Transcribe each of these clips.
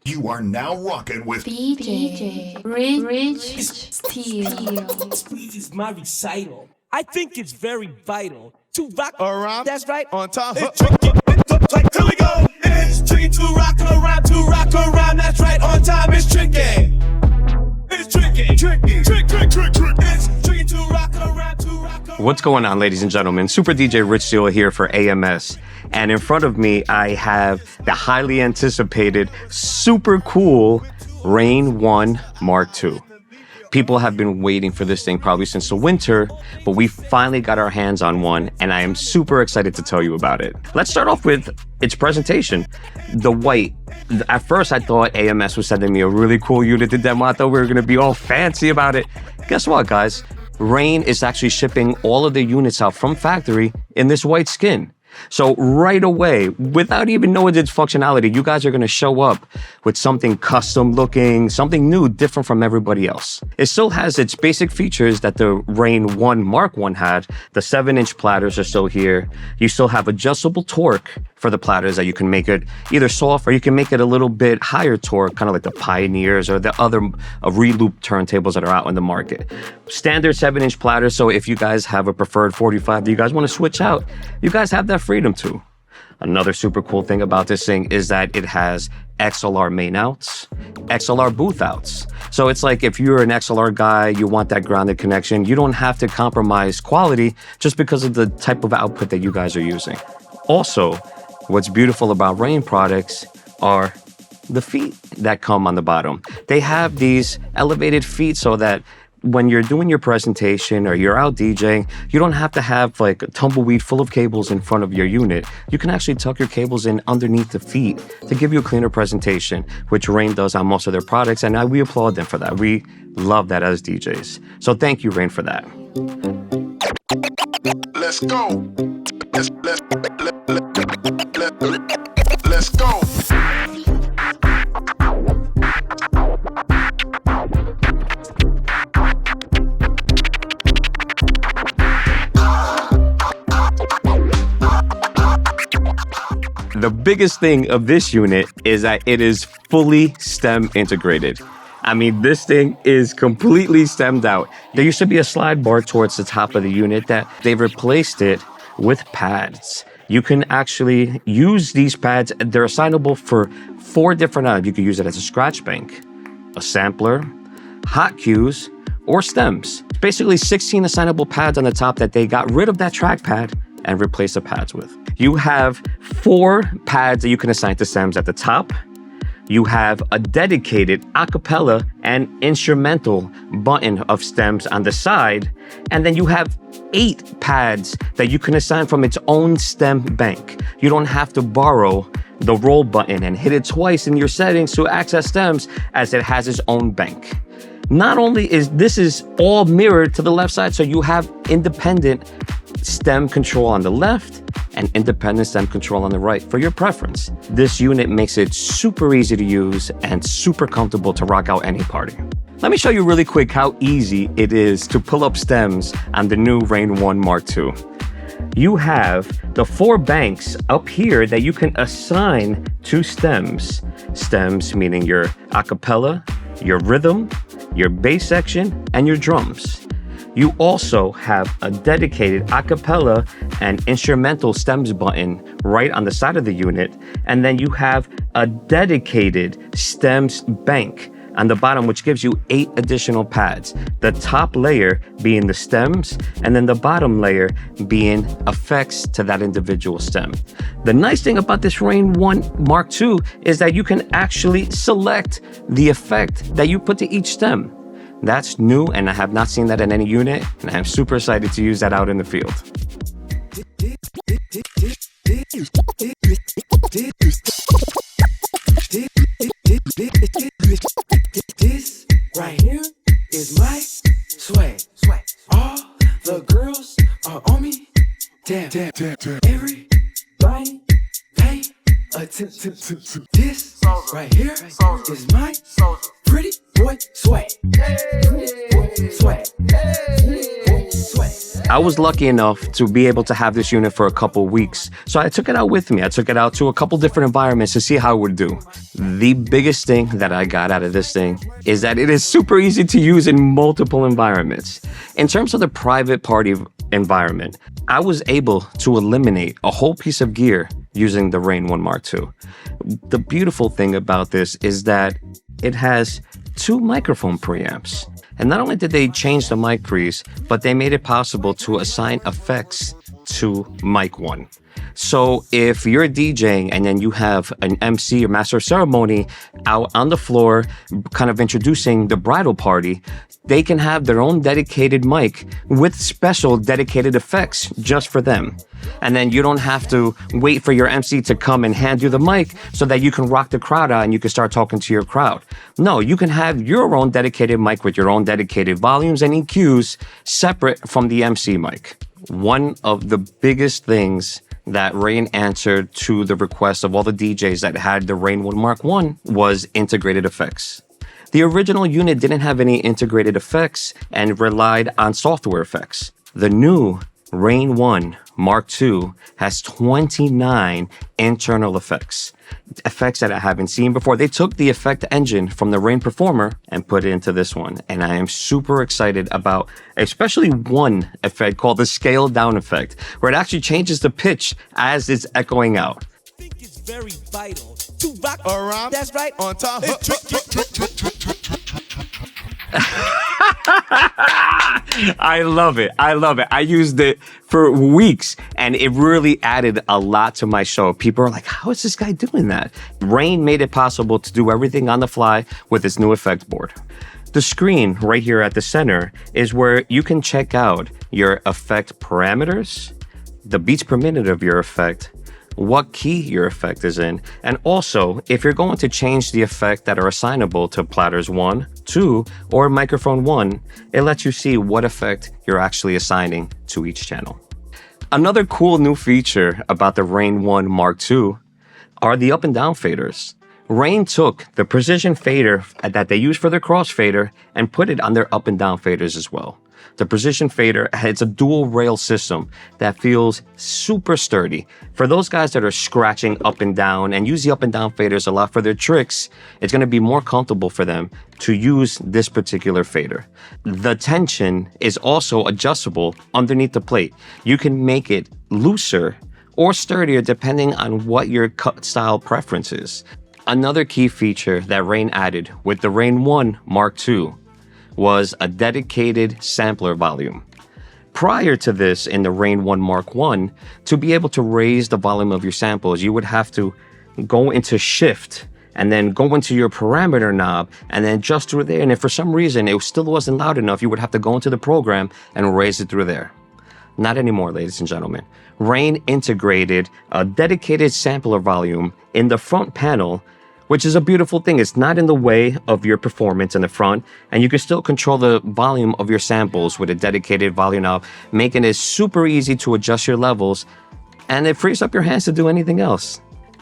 You are now rocking with DJ Rich Steel. This is my recital. I think it's very vital to rock around. That's right. On time. It's tricky. Here we go. It's tricky to rock around. That's right. On time. It's tricky. It's tricky. It's tricky to rock around. What's going on, ladies and gentlemen? Super DJ Rich Steel here for AMS. And in front of me, I have the highly anticipated, super cool Rane One MKII. People have been waiting for this thing probably since the winter, but we finally got our hands on one, and I am super excited to tell you about it. Let's start off with its presentation. The white. At first, I thought AMS was sending me a really cool unit to demo. I thought we were going to be all fancy about it. Guess what, guys? Rane is actually shipping all of the units out from factory in this white skin. So right away, without even knowing its functionality, you guys are going to show up with something custom looking, something new, different from everybody else. It still has its basic features that the Rane One MKI had. The 7-inch platters are still here. You still have adjustable torque for the platters that you can make it either soft or you can make it a little bit higher torque, kind of like the Pioneers or the other re-loop turntables that are out in the market. Standard 7-inch platters, so if you guys have a preferred 45 that you guys want to switch out, you guys have that freedom to. Another super cool thing about this thing is that it has XLR main outs, XLR booth outs. So it's like if you're an XLR guy, you want that grounded connection, you don't have to compromise quality just because of the type of output that you guys are using. Also, what's beautiful about Rane products are the feet that come on the bottom. They have these elevated feet so that when you're doing your presentation or you're out DJing, you don't have to have like a tumbleweed full of cables in front of your unit. You can actually tuck your cables in underneath the feet to give you a cleaner presentation, which Rane does on most of their products, and we applaud them for that. We love that as DJs. So thank you, Rane, for that. Let's go. Let's go. The biggest thing of this unit is that it is fully stem integrated. I mean, this thing is completely stemmed out. There used to be a slide bar towards the top of the unit that they've replaced it with pads. You can actually use these pads. They're assignable for 4 different items. You can use it as a scratch bank, a sampler, hot cues, or stems. Basically 16 assignable pads on the top that they got rid of that trackpad and replaced the pads with. You have 4 pads that you can assign to stems at the top. You have a dedicated acapella and instrumental button of stems on the side. And then you have 8 pads that you can assign from its own stem bank. You don't have to borrow the roll button and hit it twice in your settings to access stems, as it has its own bank. Not only is this all mirrored to the left side, so you have independent stem control on the left and independent stem control on the right for your preference. This unit makes it super easy to use and super comfortable to rock out any party. Let me show you really quick how easy it is to pull up stems on the new Rane One MKII. You have the 4 banks up here that you can assign to stems. Stems meaning your acapella, your rhythm, your bass section, and your drums. You also have a dedicated acapella and instrumental stems button right on the side of the unit. And then you have a dedicated stems bank on the bottom, which gives you 8 additional pads. The top layer being the stems, and then the bottom layer being effects to that individual stem. The nice thing about this Rane One MKII is that you can actually select the effect that you put to each stem. That's new, and I have not seen that in any unit, and I'm super excited to use that out in the field. This right here is my swag. All the girls are on me. Damn. Everybody pay attention to this right here is my pretty boy Sweat. Sweat. I was lucky enough to be able to have this unit for a couple weeks, so I took it out with me. I took it out to a couple different environments to see how it would do. The biggest thing that I got out of this thing is that it is super easy to use in multiple environments. In terms of the private party environment, I was able to eliminate a whole piece of gear using the Rane One MKII. The beautiful thing about this is that it has 2 microphone preamps. And not only did they change the mic pre's, but they made it possible to assign effects to mic 1. So if you're DJing and then you have an MC or master of ceremony out on the floor, kind of introducing the bridal party, they can have their own dedicated mic with special dedicated effects just for them. And then you don't have to wait for your MC to come and hand you the mic so that you can rock the crowd out and you can start talking to your crowd. No, you can have your own dedicated mic with your own dedicated volumes and EQs separate from the MC mic. One of the biggest things that Rane answered to the request of all the DJs that had the Rane One MKI was integrated effects. The original unit didn't have any integrated effects and relied on software effects. The new Rane One MKII has 29 internal effects that I haven't seen before. They took the effect engine from the Rane Performer and put it into this one. And I am super excited about especially one effect called the scale down effect, where it actually changes the pitch as it's echoing out. I think it's very vital to rock around. That's right. On time. I love it. I love it. I used it for weeks and it really added a lot to my show. People are like, how is this guy doing that? Rane made it possible to do everything on the fly with its new effect board. The screen right here at the center is where you can check out your effect parameters, the beats per minute of your effect, what key your effect is in, and also if you're going to change the effect that are assignable to platters 1, 2, or microphone 1, it lets you see what effect you're actually assigning to each channel. Another cool new feature about the Rane One MKII are the up and down faders. Rane took the precision fader that they use for their crossfader and put it on their up and down faders as well. The precision fader, it's a dual rail system that feels super sturdy. For those guys that are scratching up and down and use the up and down faders a lot for their tricks, it's going to be more comfortable for them to use this particular fader. The tension is also adjustable underneath the plate. You can make it looser or sturdier depending on what your cut style preference is. Another key feature that Rane added with the Rane One MKII was a dedicated sampler volume. Prior to this, in the Rane One MKI, to be able to raise the volume of your samples, you would have to go into shift and then go into your parameter knob and then adjust through there. And if for some reason it still wasn't loud enough, you would have to go into the program and raise it through there. Not anymore, ladies and gentlemen. Rane integrated a dedicated sampler volume in the front panel, which is a beautiful thing. It's not in the way of your performance in the front, and you can still control the volume of your samples with a dedicated volume knob, making it super easy to adjust your levels, and it frees up your hands to do anything else.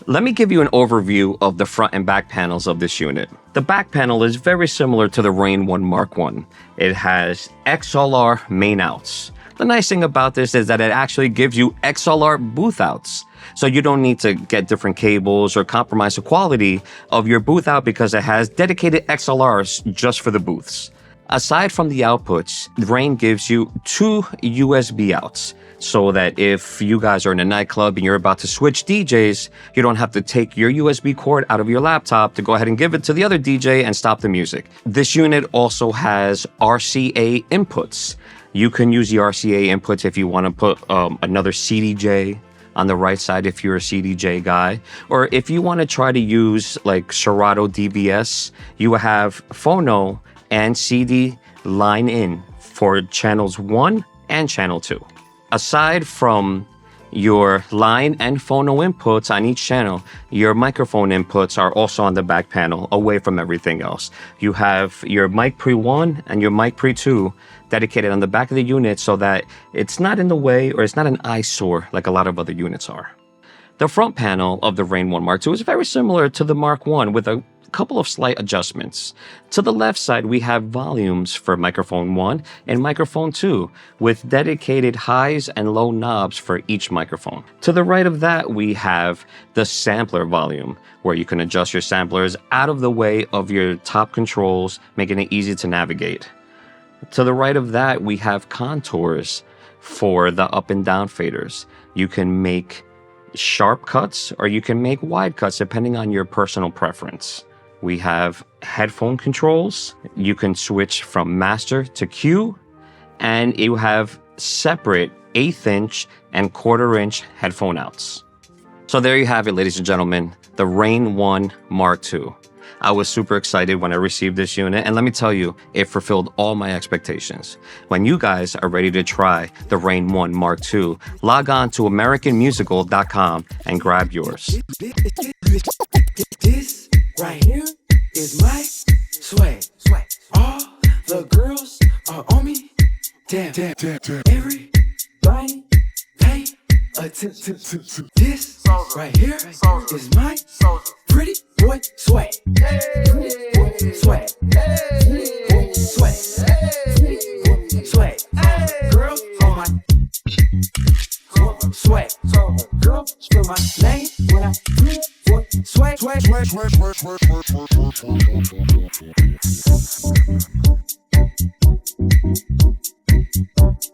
Let me give you an overview of the front and back panels of this unit. The back panel is very similar to the Rane One MKI. It has XLR main outs. The nice thing about this is that it actually gives you XLR booth outs. So you don't need to get different cables or compromise the quality of your booth out because it has dedicated XLRs just for the booths. Aside from the outputs, Rane gives you 2 USB outs so that if you guys are in a nightclub and you're about to switch DJs, you don't have to take your USB cord out of your laptop to go ahead and give it to the other DJ and stop the music. This unit also has RCA inputs. You can use the RCA inputs if you want to put another CDJ on the right side if you're a CDJ guy, or if you want to try to use like Serato DVS, you have phono and CD line in for channels 1 and channel 2. Aside from your line and phono inputs on each channel, your microphone inputs are also on the back panel away from everything else. You have your mic pre 1 and your mic pre 2 dedicated on the back of the unit so that it's not in the way or it's not an eyesore like a lot of other units are. The front panel of the Rane One MKII is very similar to the Mark I with a a couple of slight adjustments. To the left side, we have volumes for microphone 1 and microphone 2 with dedicated highs and low knobs for each microphone. To the right of that, we have the sampler volume where you can adjust your samplers out of the way of your top controls, making it easy to navigate. To the right of that, we have contours for the up and down faders. You can make sharp cuts or you can make wide cuts depending on your personal preference. We have headphone controls. You can switch from master to Q, and you have separate 1/8 inch and 1/4 inch headphone outs. So there you have it, ladies and gentlemen, the Rane One MKII. I was super excited when I received this unit, and let me tell you, it fulfilled all my expectations. When you guys are ready to try the Rane One MKII, log on to AmericanMusical.com and grab yours. This right here is my swag. All the girls are on me. Damn. Everybody pay attention. This right here is my pretty boy swag. Pretty boy swag. Swag. Girls on my swag. Girls feel my name when I swag.